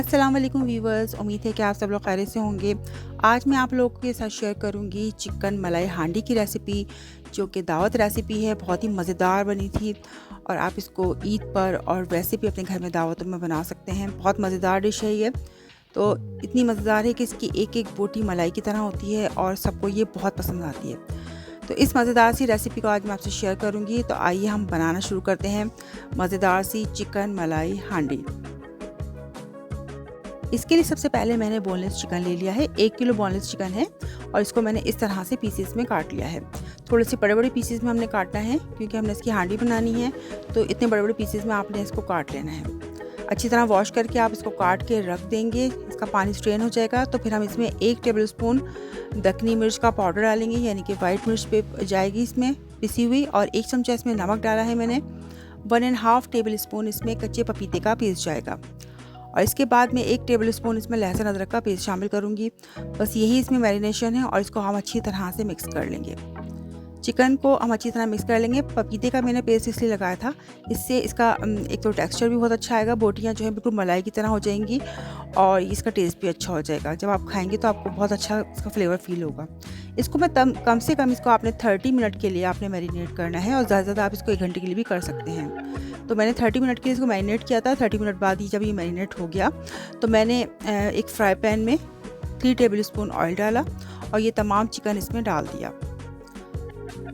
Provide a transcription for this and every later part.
अस्सलाम वालेकुम व्यूवर्स, उम्मीद है कि आप सब लोग खैरियत से होंगे। आज मैं आप लोगों के साथ शेयर करूंगी चिकन मलाई हांडी की रेसिपी, जो कि दावत रेसिपी है। बहुत ही मज़ेदार बनी थी और आप इसको ईद पर और वैसे भी अपने घर में दावतों में बना सकते हैं। बहुत मज़ेदार डिश है ये। तो इतनी मज़ेदार है कि इसकी एक एक बोटी मलाई की तरह होती है और सबको ये बहुत पसंद आती है। तो इस मज़ेदार सी रेसिपी को आज मैं आपसे शेयर करूँगी। तो आइए हम बनाना शुरू करते हैं मज़ेदार सी चिकन मलाई हांडी। इसके लिए सबसे पहले मैंने बोनलेस चिकन ले लिया है। 1 किलो बोनलेस चिकन है और इसको मैंने इस तरह से पीसेस में काट लिया है। थोड़े से बड़े-बड़े पीसेस में हमने काटना है क्योंकि हमने इसकी हांडी बनानी है, तो इतने बड़े-बड़े पीसेस में आपने इसको काट लेना है। अच्छी तरह वॉश करके आप इसको काट के रख देंगे। इसका पानी स्ट्रेन हो जाएगा तो फिर हम इसमें 1 टेबलस्पून दक्कनी मिर्च का पाउडर डालेंगे, यानी कि वाइट मिर्च पे जाएगी इसमें पिसी हुई, और 1 चमचा इसमें नमक डाला है मैंने। 1.5 टेबलस्पून इसमें कच्चे पपीते का पेस्ट जाएगा और इसके बाद मैं 1 टेबलस्पून इसमें लहसुन अदरक का पेस्ट शामिल करूंगी। बस यही इसमें मैरिनेशन है और इसको हम अच्छी तरह से मिक्स कर लेंगे। चिकन को हम अच्छी तरह मिक्स कर लेंगे। पपीते का मैंने पेस्ट इसलिए लगाया था, इससे इसका एक तो टेक्सचर भी बहुत अच्छा आएगा, बोटियाँ जो है बिल्कुल मलाई की तरह हो जाएंगी और इसका टेस्ट भी अच्छा हो जाएगा। जब आप खाएंगे तो आपको बहुत अच्छा इसका फ्लेवर फील होगा। इसको मैं कम से कम इसको आपने 30 मिनट के लिए आपने मैरिनेट करना है और ज़्यादा से ज़्यादा आप इसको 1 घंटे के लिए भी कर सकते हैं। तो मैंने 30 मिनट के लिए इसको मैरिनेट किया था। 30 मिनट बाद ही जब ये मैरिनेट हो गया तो मैंने एक फ्राई पैन में 3 टेबलस्पून ऑयल डाला और ये तमाम चिकन इसमें डाल दिया।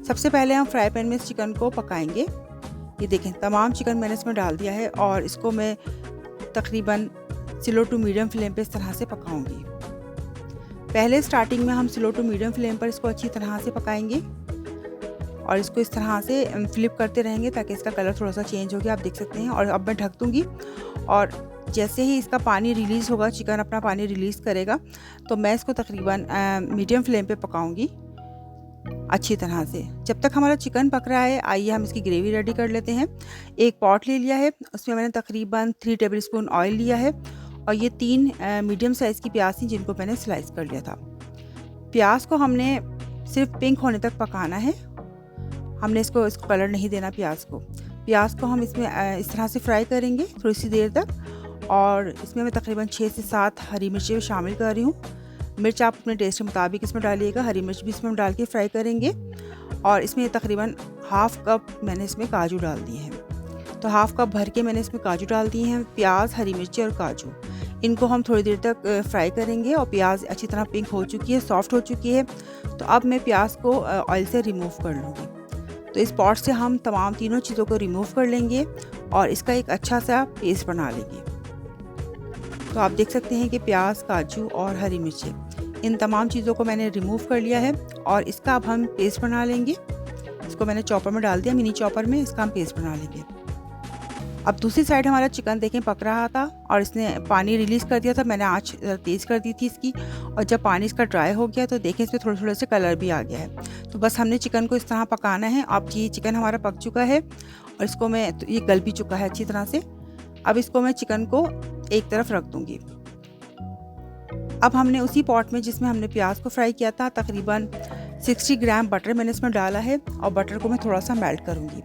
सबसे पहले हम फ्राई पैन में इस चिकन को पकाएंगे। ये देखें, तमाम चिकन मैंने इसमें डाल दिया है और इसको मैं तकरीबन स्लो टू मीडियम फ्लेम पे इस तरह से पकाऊंगी। पहले स्टार्टिंग में हम स्लो टू मीडियम फ्लेम पर इसको अच्छी तरह से पकाएंगे और इसको इस तरह से फ्लिप करते रहेंगे ताकि इसका कलर थोड़ा सा चेंज हो गया, आप देख सकते हैं। और अब मैं ढक दूँगी और जैसे ही इसका पानी रिलीज़ होगा, चिकन अपना पानी रिलीज़ करेगा, तो मैं इसको तकरीबन मीडियम फ्लेम पे पकाऊंगी अच्छी तरह से। जब तक हमारा चिकन पक रहा है, आइए हम इसकी ग्रेवी रेडी कर लेते हैं। एक पॉट ले लिया है, उसमें मैंने तकरीबन 3 टेबलस्पून ऑयल लिया है और ये 3 मीडियम साइज़ की प्याज थी जिनको मैंने स्लाइस कर लिया था। प्याज को हमने सिर्फ पिंक होने तक पकाना है, हमने इसको कलर नहीं देना। प्याज को हम इसमें इस तरह से फ्राई करेंगे थोड़ी सी देर तक। और इसमें मैं तकरीबन 6 से 7 हरी मिर्चें शामिल कर रही हूँ। मिर्च आप अपने टेस्ट के मुताबिक इसमें डालिएगा। हरी मिर्च भी इसमें डाल के फ्राई करेंगे। और इसमें तकरीबन हाफ़ कप मैंने इसमें काजू डाल दिए हैं, तो हाफ़ कप भर के मैंने इसमें काजू डाल दिए हैं। प्याज, हरी मिर्ची और काजू, इनको हम थोड़ी देर तक फ्राई करेंगे। और प्याज अच्छी तरह पिंक हो चुकी है, सॉफ्ट हो चुकी है। तो अब मैं प्याज को ऑयल से रिमूव कर लूँगी। तो इस पॉट से हम तमाम तीनों चीज़ों को रिमूव कर लेंगे और इसका एक अच्छा सा पेस्ट बना लेंगे। तो आप देख सकते हैं कि प्याज, काजू और हरी मिर्ची, इन तमाम चीज़ों को मैंने रिमूव कर लिया है और इसका अब हम पेस्ट बना लेंगे। इसको मैंने चॉपर में डाल दिया, मिनी चॉपर में इसका हम पेस्ट बना लेंगे। अब दूसरी साइड हमारा चिकन देखें पक रहा था और इसने पानी रिलीज़ कर दिया था। मैंने आँच तेज़ कर दी थी इसकी, और जब पानी इसका ड्राई हो गया तो देखें इसमें थोड़ा थोड़ा से कलर भी आ गया है। तो बस हमने चिकन को इस तरह पकाना है। अब ये चिकन हमारा पक चुका है और इसको मैं ये गल भी चुका है अच्छी तरह से। अब इसको मैं चिकन को एक तरफ रख दूँगी। अब हमने उसी पॉट में जिसमें हमने प्याज को फ्राई किया था, तकरीबन 60 ग्राम बटर मैंने इसमें डाला है और बटर को मैं थोड़ा सा मेल्ट करूँगी।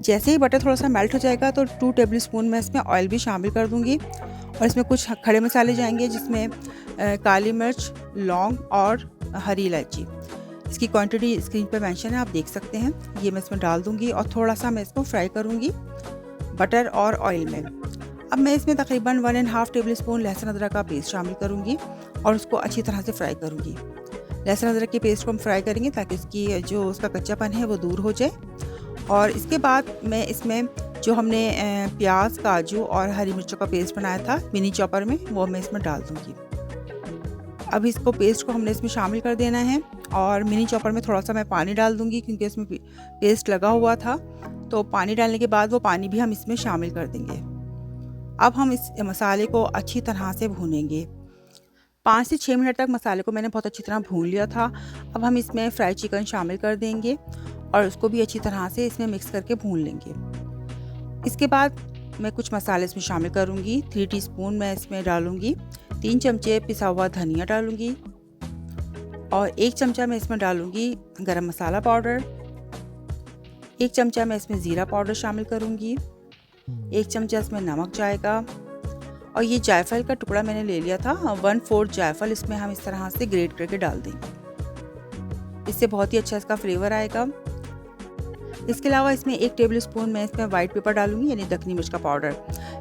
जैसे ही बटर थोड़ा सा मेल्ट हो जाएगा तो 2 टेबलस्पून मैं इसमें ऑयल भी शामिल कर दूँगी और इसमें कुछ खड़े मसाले जाएंगे, जिसमें काली मिर्च, लौंग और हरी इलायची। इसकी क्वांटिटी स्क्रीन पर मेंशन है, आप देख सकते हैं। ये मैं इसमें डाल दूँगी और थोड़ा सा मैं इसको फ्राई करूँगी बटर और ऑयल में। अब मैं इसमें तकरीबन 1.5 टेबलस्पून लहसुन अदरक का पेस्ट शामिल करूँगी और उसको अच्छी तरह से फ्राई करूँगी। लहसुन अदरक के पेस्ट को हम फ्राई करेंगे ताकि इसकी जो उसका कच्चापन है वो दूर हो जाए। और इसके बाद मैं इसमें जो हमने प्याज, काजू और हरी मिर्चों का पेस्ट बनाया था मिनी चॉपर में, वो मैं इसमें डाल दूँगी। अब इसको पेस्ट को हमने इसमें शामिल कर देना है और मिनी चॉपर में थोड़ा सा मैं पानी डाल दूँगी क्योंकि इसमें पेस्ट लगा हुआ था। तो पानी डालने के बाद वो पानी भी हम इसमें शामिल कर देंगे। अब हम इस मसाले को अच्छी तरह से भूनेंगे। 5 से 6 मिनट तक मसाले को मैंने बहुत अच्छी तरह भून लिया था। अब हम इसमें फ्राई चिकन शामिल कर देंगे और उसको भी अच्छी तरह से इसमें मिक्स करके भून लेंगे। इसके बाद मैं कुछ मसाले इसमें शामिल करूँगी। 3 टीस्पून मैं इसमें डालूँगी, 3 चमचे पिसा हुआ धनिया डालूँगी और 1 चमचा मैं इसमें डालूँगी गरम मसाला पाउडर। 1 चमचा मैं इसमें ज़ीरा पाउडर शामिल करूँगी। 1 चमचा इसमें नमक जाएगा और ये जायफल का टुकड़ा मैंने ले लिया था, 1/4 जायफल इसमें हम इस तरह से ग्रेट करके डाल देंगे। इससे बहुत ही अच्छा इसका फ्लेवर आएगा। इसके अलावा इसमें 1 टेबल स्पून मैं इसमें वाइट पेपर डालूंगी, यानी दखनी मिर्च का पाउडर।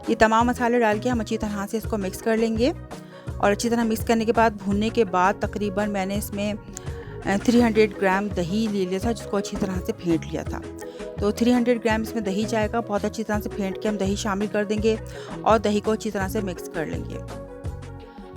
ये तमाम मसाले डाल के हम अच्छी तरह से इसको मिक्स कर लेंगे। और अच्छी तरह मिक्स करने के बाद, भूनने के बाद तकरीबन मैंने इसमें 300 ग्राम दही ले लिया था, जिसको अच्छी तरह से फेंट लिया था। तो 300 ग्राम इसमें दही जाएगा। बहुत अच्छी तरह से फेंट के हम दही शामिल कर देंगे और दही को अच्छी तरह से मिक्स कर लेंगे।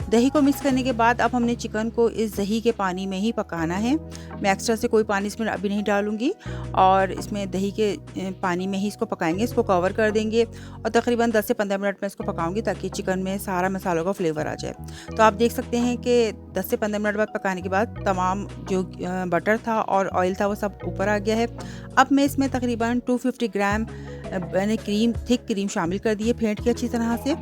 दही को मिक्स करने के बाद अब हमने चिकन को इस दही के पानी में ही पकाना है। मैं एक्स्ट्रा से कोई पानी इसमें अभी नहीं डालूंगी और इसमें दही के पानी में ही इसको पकाएंगे। इसको कवर कर देंगे और तकरीबन 10 से 15 मिनट में इसको पकाऊंगी, ताकि चिकन में सारा मसालों का फ्लेवर आ जाए। तो आप देख सकते हैं कि 10 से 15 मिनट बाद पकाने के बाद तमाम जो बटर था और ऑयल था वो सब ऊपर आ गया है। अब मैं इसमें तकरीबन 250 ग्राम मैंने थिक क्रीम शामिल कर दी है फेंट के अच्छी तरह से।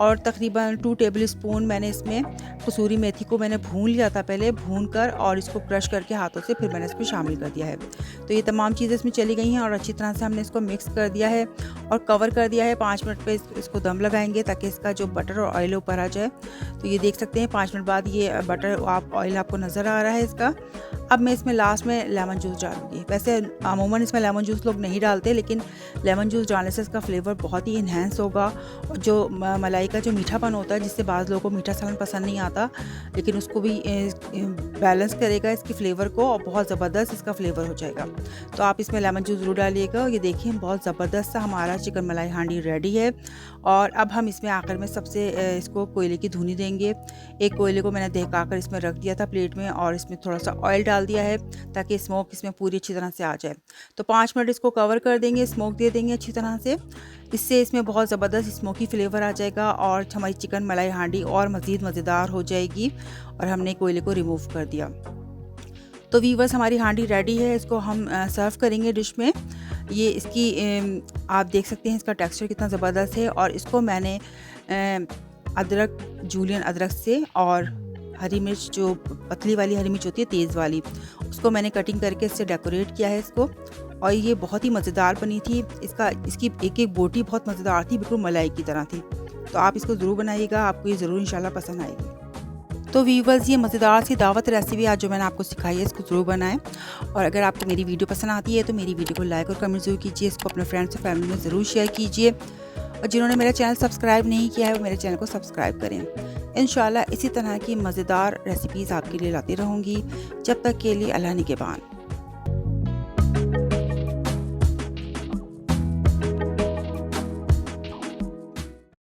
और तकरीबन 2 टेबल स्पून मैंने इसमें कसूरी मेथी को मैंने भून लिया था पहले, भून कर और इसको क्रश करके हाथों से फिर मैंने इसमें शामिल कर दिया है। तो ये तमाम चीज़ें इसमें चली गई हैं और अच्छी तरह से हमने इसको मिक्स कर दिया है और कवर कर दिया है। 5 मिनट पे इसको दम लगाएंगे ताकि इसका जो बटर और ऑयल ऊपर आ जाए। तो ये देख सकते हैं 5 मिनट बाद ये बटर ऑयल आपको नज़र आ रहा है इसका। अब मैं इसमें लास्ट में लेमन जूस डालूंगी। वैसे अमूमन इसमें लेमन जूस लोग नहीं डालते, लेकिन लेमन जूस डालने से इसका फ्लेवर बहुत ही इन्हेंस होगा। जो मलाई का जो मीठापन होता है, जिससे बाज़ लोगों को मीठा सालन पसंद नहीं आता, लेकिन उसको भी बैलेंस करेगा इसकी फ्लेवर को और बहुत ज़बरदस्त इसका फ्लेवर हो जाएगा। तो आप इसमें लेमन जूस ज़रूर डालिएगा। ये देखिए बहुत ज़बरदस्त सा हमारा चिकन मलाई हांडी रेडी है। और अब हम इसमें आखिर में सबसे इसको कोयले की धुनी देंगे। एक कोयले को मैंने दहका कर इसमें रख दिया था प्लेट में और इसमें थोड़ा सा ऑयल डाल दिया है ताकि स्मोक इसमें पूरी अच्छी तरह से आ जाए। तो 5 मिनट इसको कवर कर देंगे, स्मोक दे देंगे अच्छी तरह से। इससे इसमें बहुत ज़बरदस्त स्मोकी फ्लेवर आ जाएगा और हमारी चिकन मलाई हांडी और मज़ीद मज़ेदार हो जाएगी। और हमने कोयले को रिमूव कर दिया। तो वीवर्स हमारी हांडी रेडी है। इसको हम सर्व करेंगे डिश में। ये इसकी आप देख सकते हैं इसका टेक्सचर कितना ज़बरदस्त है। और इसको मैंने अदरक, जूलियन अदरक से और हरी मिर्च, जो पतली वाली हरी मिर्च होती है तेज़ वाली, उसको मैंने कटिंग करके इससे डेकोरेट किया है इसको। और ये बहुत ही मज़ेदार बनी थी। इसकी एक एक बोटी बहुत मज़ेदार थी, बिल्कुल मलाई की तरह थी। तो आप इसको ज़रूर बनाइएगा, आपको ये ज़रूर इंशाल्लाह पसंद आएगी। तो वीवर्स ये मज़ेदार सी दावत रेसिपी आज जो मैंने आपको सिखाई है, इसको ज़रूर बनाएं। और अगर आपको मेरी वीडियो पसंद आती है तो मेरी वीडियो को लाइक और कमेंट ज़रूर कीजिए। इसको अपने फ्रेंड्स और फैमिली में ज़रूर शेयर कीजिए। और जिन्होंने मेरा चैनल सब्सक्राइब नहीं किया है वो मेरे चैनल को सब्सक्राइब करें। इंशाल्लाह इसी तरह की मज़ेदार रेसिपीज़ आपके लिए लाती रहूँगी। जब तक के लिए अल्लाह निगहबान।